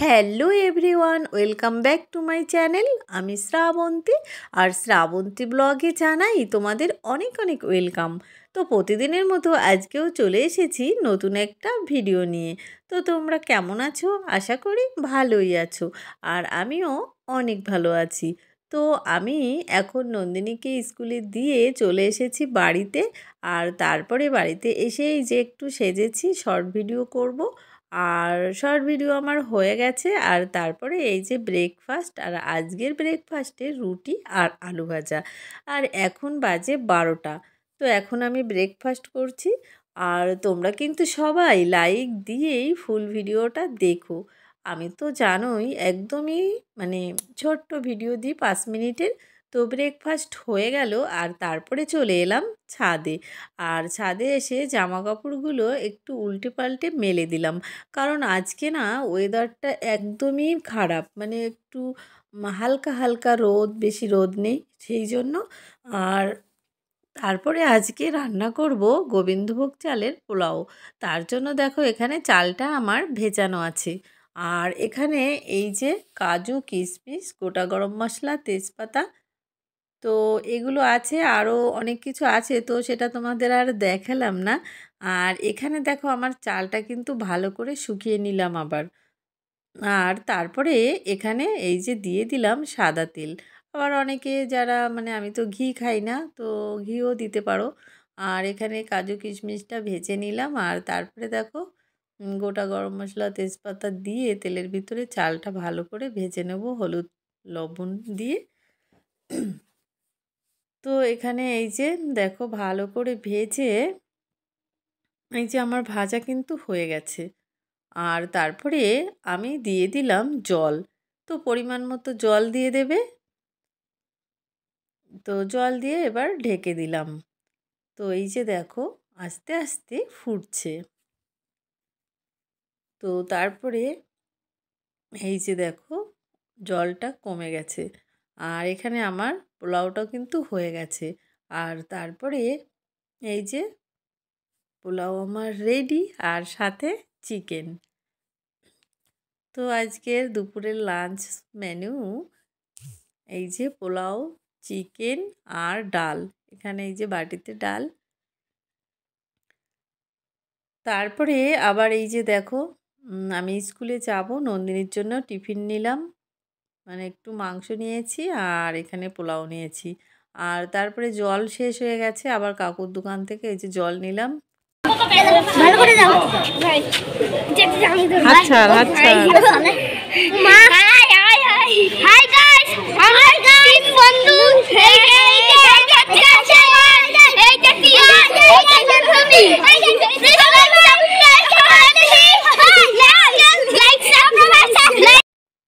Hello everyone, welcome back to my channel. আমি শ্রাবন্তী, আর শ্রাবন্তী ব্লগে জানাই তোমাদের অনেক অনেক ওয়েলকাম। তো প্রতিদিনের মতো আজকেও চলে এসেছি নতুন একটা ভিডিও নিয়ে। তো তোমরা কেমন আছো? আশা করি ভালোই আছো, আর আমিও অনেক ভালো আছি। তো আমি এখন নন্দিনীকে স্কুলে দিয়ে চলে এসেছি বাড়িতে, আর তারপরে বাড়িতে এসেই যে একটু সেজেছি, শর্ট ভিডিও করব। আর শর্ট ভিডিও আমার হয়ে গেছে, আর তারপরে এই যে ব্রেকফাস্ট, আর আজকের ব্রেকফাস্টে রুটি আর আলু ভাজা। আর এখন বাজে 12টা। তো এখন আমি ব্রেকফাস্ট করছি। আর তোমরা কিন্তু সবাই লাইক দিয়েই ফুল ভিডিওটা দেখো। আমি তো জানোই একদমই মানে ছোট্ট ভিডিও দিই 5 মিনিটের। তো ব্রেকফাস্ট হয়ে গেল, আর তারপরে চলে এলাম ছাদে। আর ছাদে এসে জামা কাপড়গুলো একটু উল্টে পাল্টে মেলে দিলাম, কারণ আজকে না ওয়েদারটা একদমই খারাপ, মানে একটু হালকা হালকা রোদ, বেশি রোদ নেই সেই জন্য। আর তারপরে আজকে রান্না করব গোবিন্দভোগ চালের পোলাও। তার জন্য দেখো এখানে চালটা আমার ভেজানো আছে, আর এখানে এই যে কাজু, কিশমিশ, গোটা গরম মশলা, তেজপাতা, তো এগুলো আছে, আরও অনেক কিছু আছে, তো সেটা তোমাদের আর দেখালাম না। আর এখানে দেখো আমার চালটা কিন্তু ভালো করে শুকিয়ে নিলাম আবার। আর তারপরে এখানে এই যে দিয়ে দিলাম সাদা তেল। আবার অনেকে যারা মানে আমি তো ঘি খাই না, তো ঘিও দিতে পারো। আর এখানে কাজু কিশমিশটা ভেজে নিলাম, আর তারপরে দেখো গোটা গরম মশলা, তেজপাতা দিয়ে তেলের ভিতরে চালটা ভালো করে ভেজে নেব হলুদ লবণ দিয়ে। তো এখানে এই যে দেখো ভালো করে ভেজে এই যে আমার ভাজা কিন্তু হয়ে গেছে। আর তারপরে আমি দিয়ে দিলাম জল। তো পরিমাণ মতো জল দিয়ে দেবে। তো জল দিয়ে এবার ঢেকে দিলাম। তো এই যে দেখো আস্তে আস্তে ফুটছে। তো তারপরে এই যে দেখো জলটা কমে গেছে, আর এখানে আমার পোলাওটাও কিন্তু হয়ে গেছে। আর তারপরে এই যে পোলাও আমার রেডি, আর সাথে চিকেন। তো আজকের দুপুরের লাঞ্চ মেনু এই যে পোলাও, চিকেন আর ডাল। এখানে এই যে বাটিতে ডাল। তারপরে আবার এই যে দেখো আমি স্কুলে যাব, নন্দিনীর জন্য টিফিন নিলাম, মানে একটু মাংস নিয়েছি আর এখানে পোলাও নিয়েছি। আর তারপরে জল শেষ হয়ে গেছে, আবার কাকুর দোকান থেকে এই যে জল নিলাম। ভালো করে দাও। আচ্ছা আচ্ছা। হাই গাইস, আমরা তিন বন্ধু।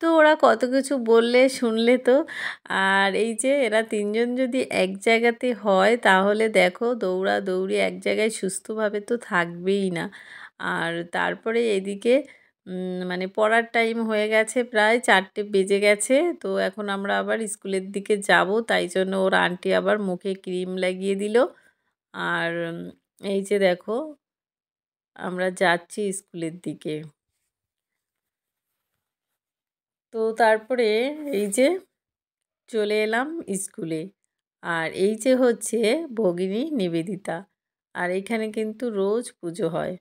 তো ওরা কত কিছু বললে শুনলে তো। আর এই যে এরা তিনজন যদি এক জায়গাতে হয় তাহলে দেখো দৌড়াদৌড়ি এক জায়গায় সুস্থভাবে তো থাকবেই না। আর তারপরে এদিকে মানে পড়ার টাইম হয়ে গেছে, প্রায় 4টে বেজে গেছে। তো এখন আমরা আবার স্কুলের দিকে যাব, তাই জন্য ওর আন্টি আবার মুখে ক্রিম লাগিয়ে দিল। আর এই যে দেখো আমরা যাচ্ছি স্কুলের দিকে। তো তারপরে এই যে চলে এলাম স্কুলে। আর এই যে হচ্ছে ভগিনী নিবেদিতা, আর এখানে কিন্তু রোজ পুজো হয়।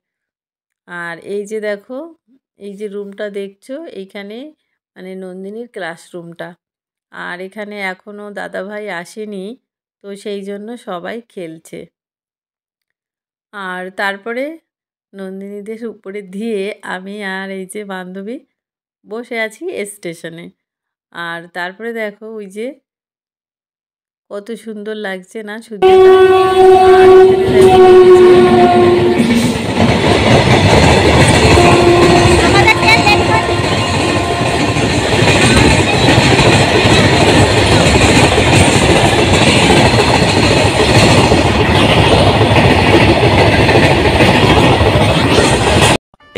আর এই যে দেখো এই যে রুমটা দেখছো, এইখানে মানে নন্দিনীর ক্লাসরুমটা। আর এখানে এখনও দাদাভাই আসেনি, তো সেই জন্য সবাই খেলছে। আর তারপরে নন্দিনীদের উপরে দিয়ে আমি আর এই যে বান্ধবী বসে আছি স্টেশনে। আর তারপরে দেখো ওই যে কত সুন্দর লাগছে না সূর্যটা। আর এখানে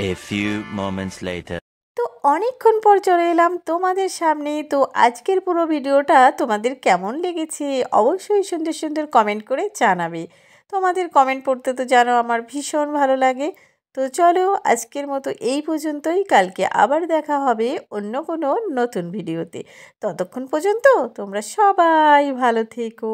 A few moments later. তো অনেকক্ষণ পর চলে এলাম তোমাদের সামনে। তো আজকের পুরো ভিডিওটা তোমাদের কেমন লেগেছে অবশ্যই সুন্দর সুন্দর কমেন্ট করে জানাবে। তোমাদের কমেন্ট পড়তে তো জানো আমার ভীষণ ভালো লাগে। তো চলো আজকের মতো এই পর্যন্তই, কালকে আবার দেখা হবে অন্য কোনো নতুন ভিডিওতে। ততক্ষণ পর্যন্ত তোমরা সবাই ভালো থেকো।